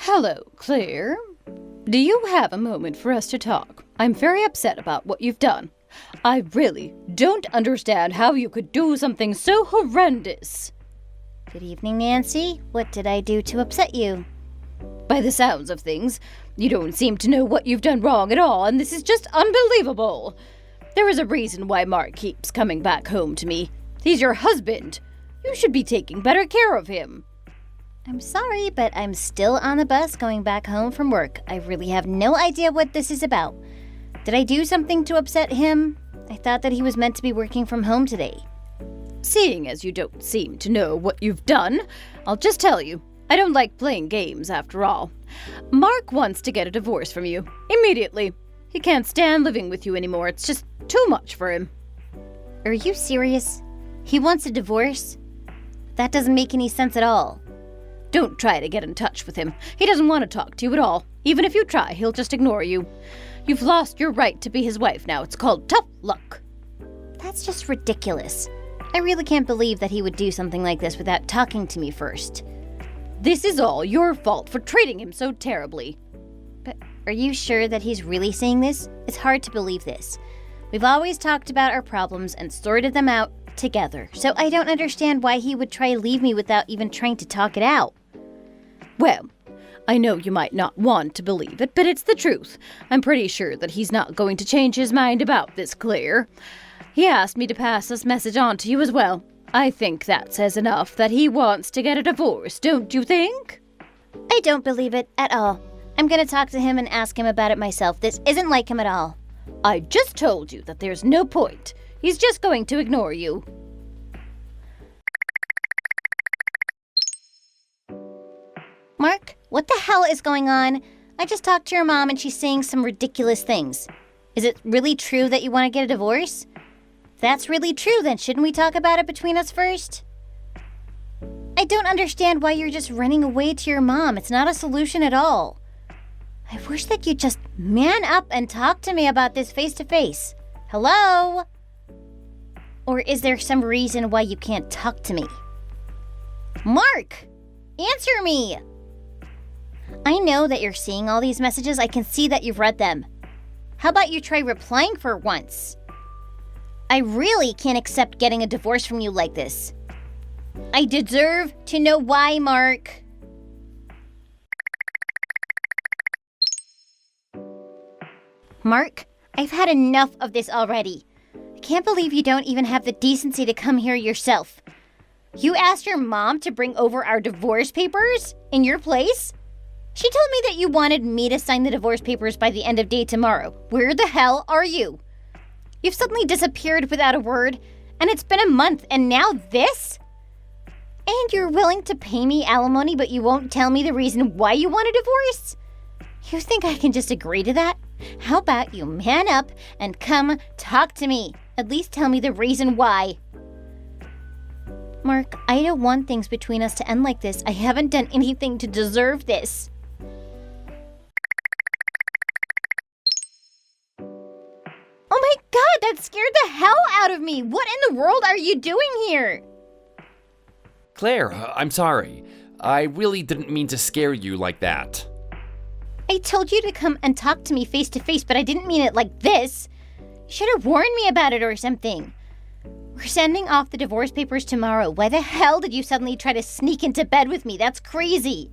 Hello, Claire. Do you have a moment for us to talk? I'm very upset about what you've done. I really don't understand how you could do something so horrendous. Good evening, Nancy. What did I do to upset you? By the sounds of things, you don't seem to know what you've done wrong at all, and this is just unbelievable. There is a reason why Mark keeps coming back home to me. He's your husband. You should be taking better care of him. I'm sorry, but I'm still on the bus going back home from work. I really have no idea what this is about. Did I do something to upset him? I thought that he was meant to be working from home today. Seeing as you don't seem to know what you've done, I'll just tell you, I don't like playing games after all. Mark wants to get a divorce from you, immediately. He can't stand living with you anymore, it's just too much for him. Are you serious? He wants a divorce? That doesn't make any sense at all. Don't try to get in touch with him. He doesn't want to talk to you at all. Even if you try, he'll just ignore you. You've lost your right to be his wife now. It's called tough luck. That's just ridiculous. I really can't believe that he would do something like this without talking to me first. This is all your fault for treating him so terribly. But are you sure that he's really saying this? It's hard to believe this. We've always talked about our problems and sorted them out together, so I don't understand why he would try to leave me without even trying to talk it out. Well, I know you might not want to believe it, but it's the truth. I'm pretty sure that he's not going to change his mind about this, Claire. He asked me to pass this message on to you as well. I think that says enough that he wants to get a divorce, don't you think? I don't believe it at all. I'm gonna talk to him and ask him about it myself. This isn't like him at all. I just told you that there's no point. He's just going to ignore you. Mark, what the hell is going on? I just talked to your mom and she's saying some ridiculous things. Is it really true that you want to get a divorce? If that's really true, then shouldn't we talk about it between us first? I don't understand why you're just running away to your mom. It's not a solution at all. I wish that you'd just man up and talk to me about this face to face. Hello? Or is there some reason why you can't talk to me? Mark! Answer me! I know that you're seeing all these messages. I can see that you've read them. How about you try replying for once? I really can't accept getting a divorce from you like this. I deserve to know why, Mark. Mark, I've had enough of this already. I can't believe you don't even have the decency to come here yourself. You asked your mom to bring over our divorce papers in your place? She told me that you wanted me to sign the divorce papers by the end of day tomorrow. Where the hell are you? You've suddenly disappeared without a word, and it's been a month, and now this? And you're willing to pay me alimony, but you won't tell me the reason why you want a divorce? You think I can just agree to that? How about you man up and come talk to me? At least tell me the reason why. Mark, I don't want things between us to end like this. I haven't done anything to deserve this. Oh my god, that scared the hell out of me! What in the world are you doing here? Claire, I'm sorry. I really didn't mean to scare you like that. I told you to come and talk to me face to face, but I didn't mean it like this. You should have warned me about it or something. We're sending off the divorce papers tomorrow. Why the hell did you suddenly try to sneak into bed with me? That's crazy.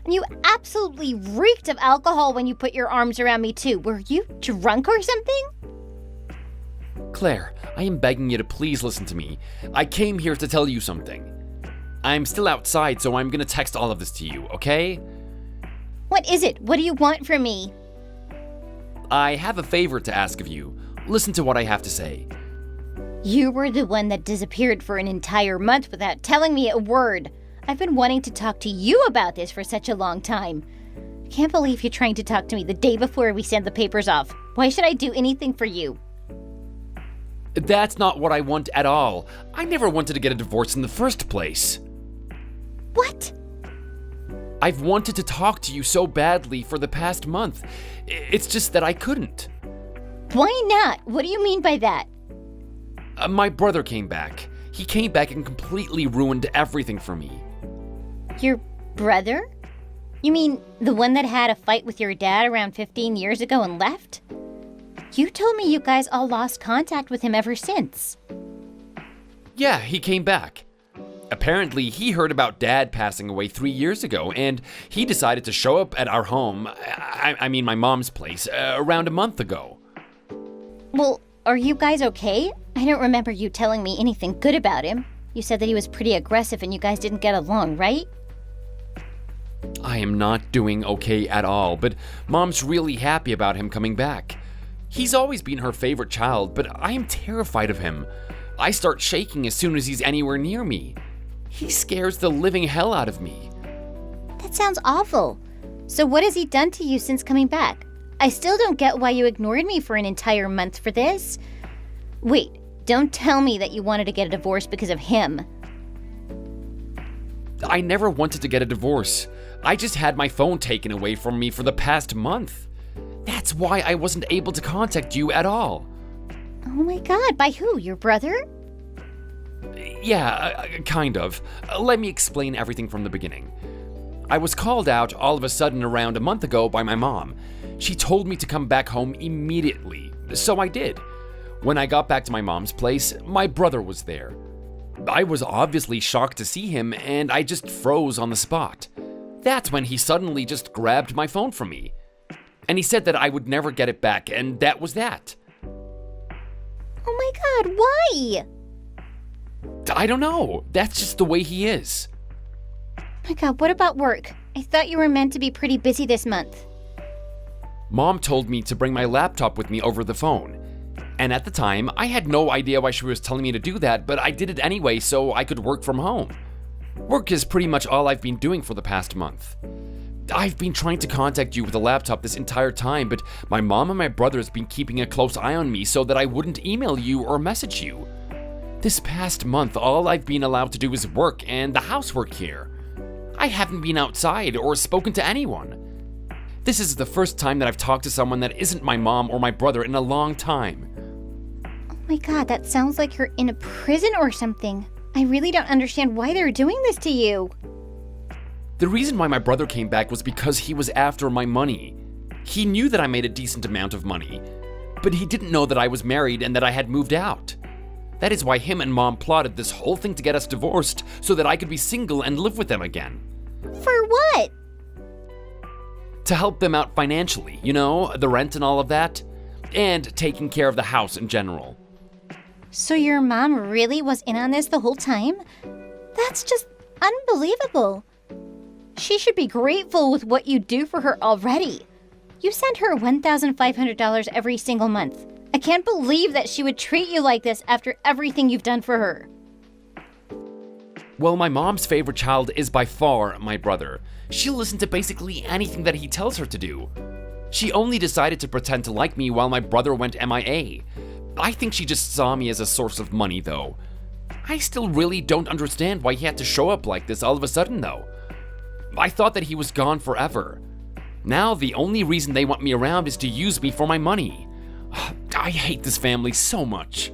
And you absolutely reeked of alcohol when you put your arms around me too. Were you drunk or something? Claire, I am begging you to please listen to me. I came here to tell you something. I'm still outside, so I'm gonna text all of this to you, okay? What is it? What do you want from me? I have a favor to ask of you. Listen to what I have to say. You were the one that disappeared for an entire month without telling me a word. I've been wanting to talk to you about this for such a long time. I can't believe you're trying to talk to me the day before we send the papers off. Why should I do anything for you? That's not what I want at all. I never wanted to get a divorce in the first place. What? I've wanted to talk to you so badly for the past month. It's just that I couldn't. Why not? What do you mean by that? My brother came back. He came back and completely ruined everything for me. Your brother? You mean the one that had a fight with your dad around 15 years ago and left? You told me you guys all lost contact with him ever since. Yeah, he came back. Apparently, he heard about Dad passing away 3 years ago, and he decided to show up at our home, I mean my mom's place, around a month ago. Well, are you guys okay? I don't remember you telling me anything good about him. You said that he was pretty aggressive and you guys didn't get along, right? I am not doing okay at all, but Mom's really happy about him coming back. He's always been her favorite child, but I am terrified of him. I start shaking as soon as he's anywhere near me. He scares the living hell out of me. That sounds awful. So what has he done to you since coming back? I still don't get why you ignored me for an entire month for this. Wait, don't tell me that you wanted to get a divorce because of him. I never wanted to get a divorce. I just had my phone taken away from me for the past month. That's why I wasn't able to contact you at all. Oh my god, by who? Your brother? Yeah, kind of. Let me explain everything from the beginning. I was called out all of a sudden around a month ago by my mom. She told me to come back home immediately, so I did. When I got back to my mom's place, my brother was there. I was obviously shocked to see him, and I just froze on the spot. That's when he suddenly just grabbed my phone from me. And he said that I would never get it back, and that was that. Oh my god, why? I don't know. That's just the way he is. My god, what about work? I thought you were meant to be pretty busy this month. Mom told me to bring my laptop with me over the phone. And at the time, I had no idea why she was telling me to do that, but I did it anyway so I could work from home. Work is pretty much all I've been doing for the past month. I've been trying to contact you with a laptop this entire time, but my mom and my brother has been keeping a close eye on me so that I wouldn't email you or message you. This past month, all I've been allowed to do is work and the housework here. I haven't been outside or spoken to anyone. This is the first time that I've talked to someone that isn't my mom or my brother in a long time. Oh my god, that sounds like you're in a prison or something. I really don't understand why they're doing this to you. The reason why my brother came back was because he was after my money. He knew that I made a decent amount of money, but he didn't know that I was married and that I had moved out. That is why him and Mom plotted this whole thing to get us divorced so that I could be single and live with them again. For what? To help them out financially, you know, the rent and all of that, and taking care of the house in general. So your mom really was in on this the whole time? That's just unbelievable. She should be grateful with what you do for her already. You send her $1,500 every single month. I can't believe that she would treat you like this after everything you've done for her. Well, my mom's favorite child is by far my brother. She'll listen to basically anything that he tells her to do. She only decided to pretend to like me while my brother went MIA. I think she just saw me as a source of money, though. I still really don't understand why he had to show up like this all of a sudden, though. I thought that he was gone forever. Now the only reason they want me around is to use me for my money. I hate this family so much.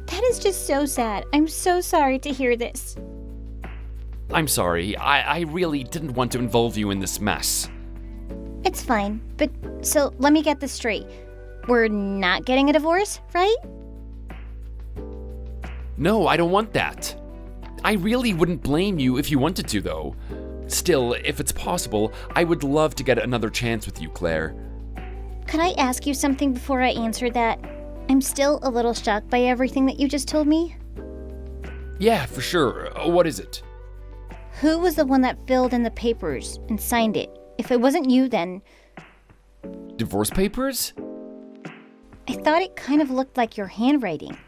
That is just so sad. I'm so sorry to hear this. I'm sorry. I really didn't want to involve you in this mess. It's fine, but so let me get this straight. We're not getting a divorce, right? No, I don't want that. I really wouldn't blame you if you wanted to, though. Still, if it's possible, I would love to get another chance with you, Claire. Could I ask you something before I answer that? I'm still a little shocked by everything that you just told me. Yeah, for sure. What is it? Who was the one that filled in the papers and signed it? If it wasn't you, then... Divorce papers? I thought it kind of looked like your handwriting.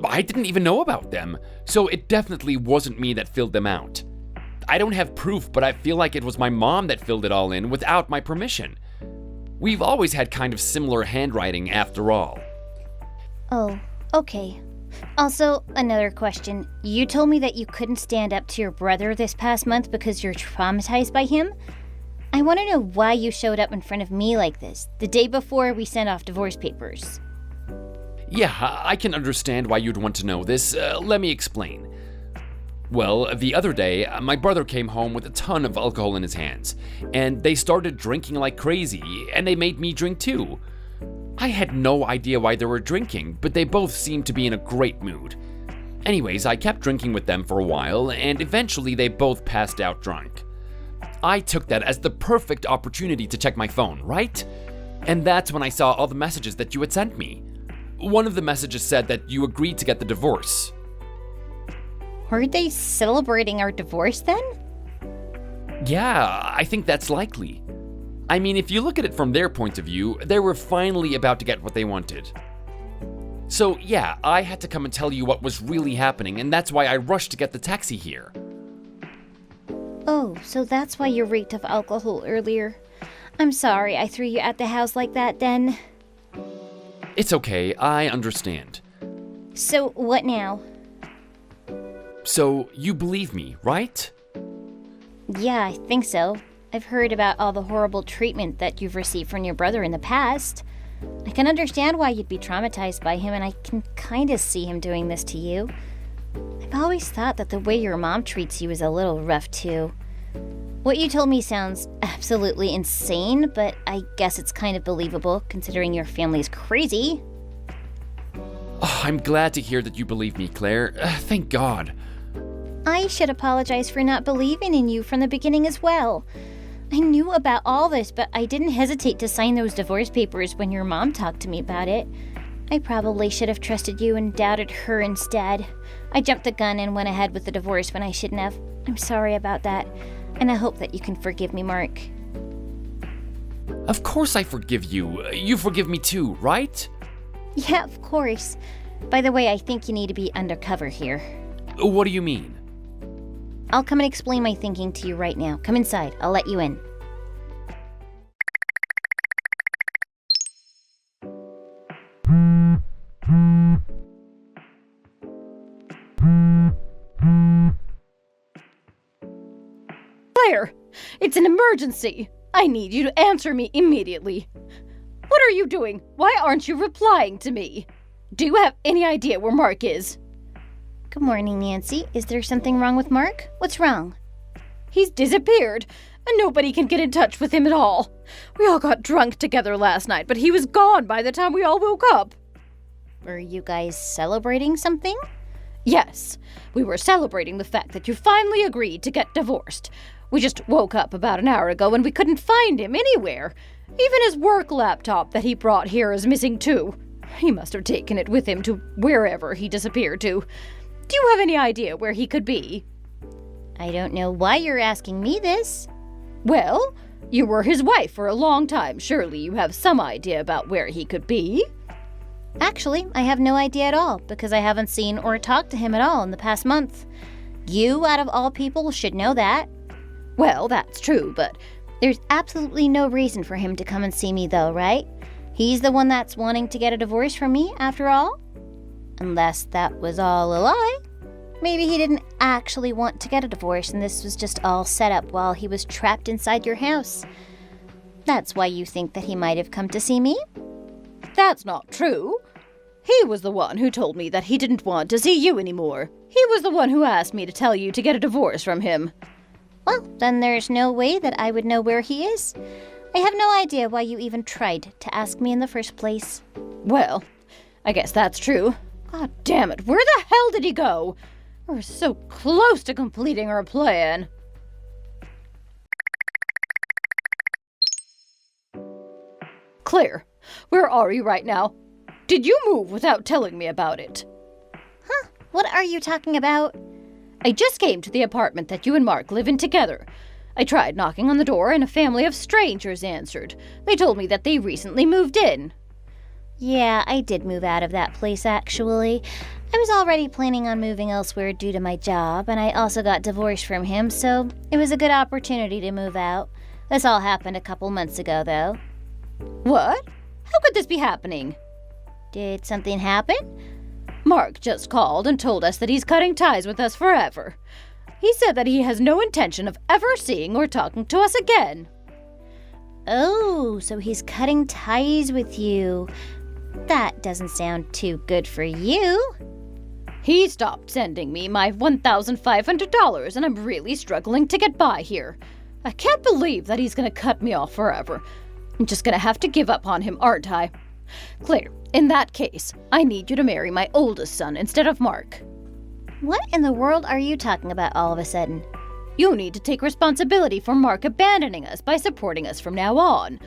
I didn't even know about them, so it definitely wasn't me that filled them out. I don't have proof, but I feel like it was my mom that filled it all in without my permission. We've always had kind of similar handwriting after all. Oh, okay. Also, another question. You told me that you couldn't stand up to your brother this past month because you're traumatized by him. I want to know why you showed up in front of me like this, the day before we sent off divorce papers. Yeah, I can understand why you'd want to know this. Let me explain. Well, the other day, my brother came home with a ton of alcohol in his hands, and they started drinking like crazy, and they made me drink too. I had no idea why they were drinking, but they both seemed to be in a great mood. Anyways, I kept drinking with them for a while, and eventually they both passed out drunk. I took that as the perfect opportunity to check my phone, right? And that's when I saw all the messages that you had sent me. One of the messages said that you agreed to get the divorce. Were they celebrating our divorce then? Yeah, I think that's likely. I mean, if you look at it from their point of view, they were finally about to get what they wanted. So yeah, I had to come and tell you what was really happening, and that's why I rushed to get the taxi here. Oh, so that's why you reeked of alcohol earlier. I'm sorry I threw you at the house like that then. It's okay, I understand. So what now? So you believe me, right? Yeah, I think so. I've heard about all the horrible treatment that you've received from your brother in the past. I can understand why you'd be traumatized by him, and I can kind of see him doing this to you. I've always thought that the way your mom treats you is a little rough, too. What you told me sounds absolutely insane, but I guess it's kind of believable, considering your family's crazy. Oh, I'm glad to hear that you believe me, Claire. Thank God. I should apologize for not believing in you from the beginning as well. I knew about all this, but I didn't hesitate to sign those divorce papers when your mom talked to me about it. I probably should have trusted you and doubted her instead. I jumped the gun and went ahead with the divorce when I shouldn't have. I'm sorry about that, and I hope that you can forgive me, Mark. Of course I forgive you. You forgive me too, right? Yeah, of course. By the way, I think you need to be undercover here. What do you mean? I'll come and explain my thinking to you right now. Come inside. I'll let you in. Claire, it's an emergency. I need you to answer me immediately. What are you doing? Why aren't you replying to me? Do you have any idea where Mark is? Good morning, Nancy. Is there something wrong with Mark? What's wrong? He's disappeared, and nobody can get in touch with him at all. We all got drunk together last night, but he was gone by the time we all woke up. Were you guys celebrating something? Yes, we were celebrating the fact that you finally agreed to get divorced. We just woke up about an hour ago and we couldn't find him anywhere. Even his work laptop that he brought here is missing too. He must have taken it with him to wherever he disappeared to. Do you have any idea where he could be? I don't know why you're asking me this. Well, you were his wife for a long time. Surely you have some idea about where he could be. Actually, I have no idea at all, because I haven't seen or talked to him at all in the past month. You, out of all people, should know that. Well, that's true, but there's absolutely no reason for him to come and see me, though, right? He's the one that's wanting to get a divorce from me, after all. Unless that was all a lie. Maybe he didn't actually want to get a divorce and this was just all set up while he was trapped inside your house. That's why you think that he might have come to see me? That's not true. He was the one who told me that he didn't want to see you anymore. He was the one who asked me to tell you to get a divorce from him. Well, then there's no way that I would know where he is. I have no idea why you even tried to ask me in the first place. Well, I guess that's true. God damn it, where the hell did he go? We're so close to completing our plan. Claire, where are you right now? Did you move without telling me about it? Huh? What are you talking about? I just came to the apartment that you and Mark live in together. I tried knocking on the door and a family of strangers answered. They told me that they recently moved in. Yeah, I did move out of that place, actually. I was already planning on moving elsewhere due to my job, and I also got divorced from him, so it was a good opportunity to move out. This all happened a couple months ago, though. What? How could this be happening? Did something happen? Mark just called and told us that he's cutting ties with us forever. He said that he has no intention of ever seeing or talking to us again. Oh, so he's cutting ties with you. That doesn't sound too good for you. He stopped sending me my $1,500 and I'm really struggling to get by here. I can't believe that he's gonna cut me off forever. I'm just gonna have to give up on him, aren't I? Claire, in that case, I need you to marry my oldest son instead of Mark. What in the world are you talking about all of a sudden? You need to take responsibility for Mark abandoning us by supporting us from now on.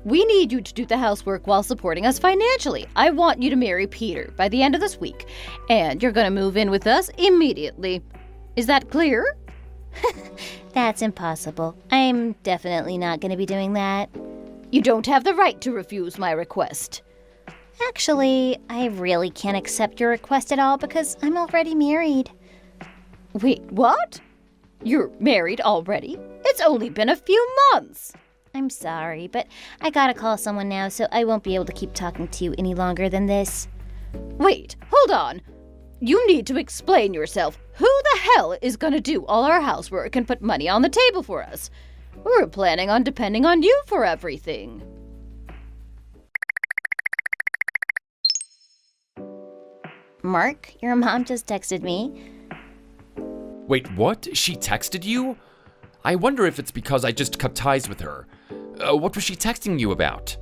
We need you to do the housework while supporting us financially. I want you to marry Peter by the end of this week, and you're gonna move in with us immediately. Is that clear? That's impossible. I'm definitely not going to be doing that. You don't have the right to refuse my request. Actually, I really can't accept your request at all because I'm already married. Wait, what? You're married already? It's only been a few months. I'm sorry, but I gotta call someone now, so I won't be able to keep talking to you any longer than this. Wait, hold on. You need to explain yourself. Who the hell is gonna do all our housework and put money on the table for us? We're planning on depending on you for everything. Mark, your mom just texted me. Wait, what? She texted you? I wonder if it's because I just cut ties with her. What was she texting you about?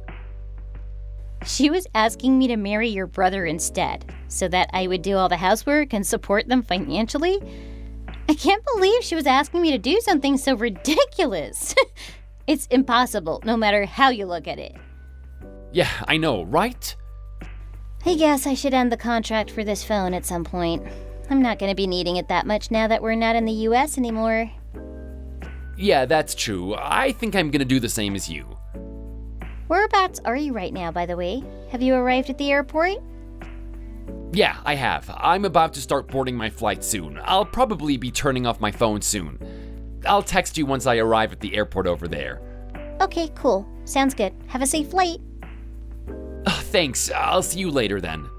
She was asking me to marry your brother instead, so that I would do all the housework and support them financially. I can't believe she was asking me to do something so ridiculous. It's impossible, no matter how you look at it. Yeah, I know, right? I guess I should end the contract for this phone at some point. I'm not going to be needing it that much now that we're not in the US anymore. Yeah, that's true. I think I'm gonna do the same as you. Whereabouts are you right now, by the way? Have you arrived at the airport? Yeah, I have. I'm about to start boarding my flight soon. I'll probably be turning off my phone soon. I'll text you once I arrive at the airport over there. Okay, cool. Sounds good. Have a safe flight. Thanks. I'll see you later then.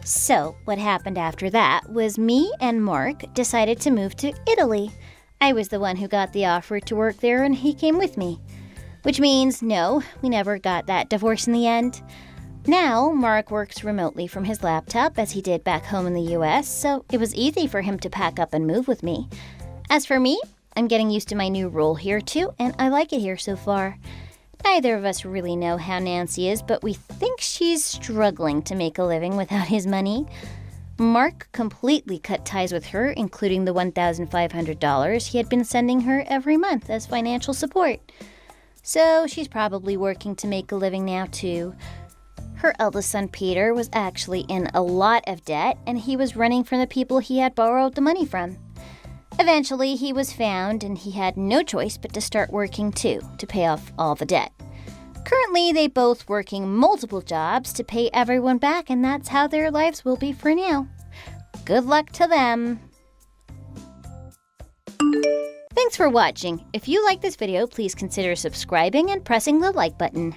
So, what happened after that was me and Mark decided to move to Italy. I was the one who got the offer to work there and he came with me. Which means, no, we never got that divorce in the end. Now, Mark works remotely from his laptop as he did back home in the US, so it was easy for him to pack up and move with me. As for me, I'm getting used to my new role here too, and I like it here so far. Neither of us really know how Nancy is, but we think she's struggling to make a living without his money. Mark completely cut ties with her, including the $1,500 he had been sending her every month as financial support. So she's probably working to make a living now too. Her eldest son Peter was actually in a lot of debt, and he was running from the people he had borrowed the money from. Eventually, he was found, and he had no choice but to start working too, to pay off all the debt. Currently, they both working multiple jobs to pay everyone back, and that's how their lives will be for now. Good luck to them. Thanks for watching. If you like this video, please consider subscribing and pressing the like button.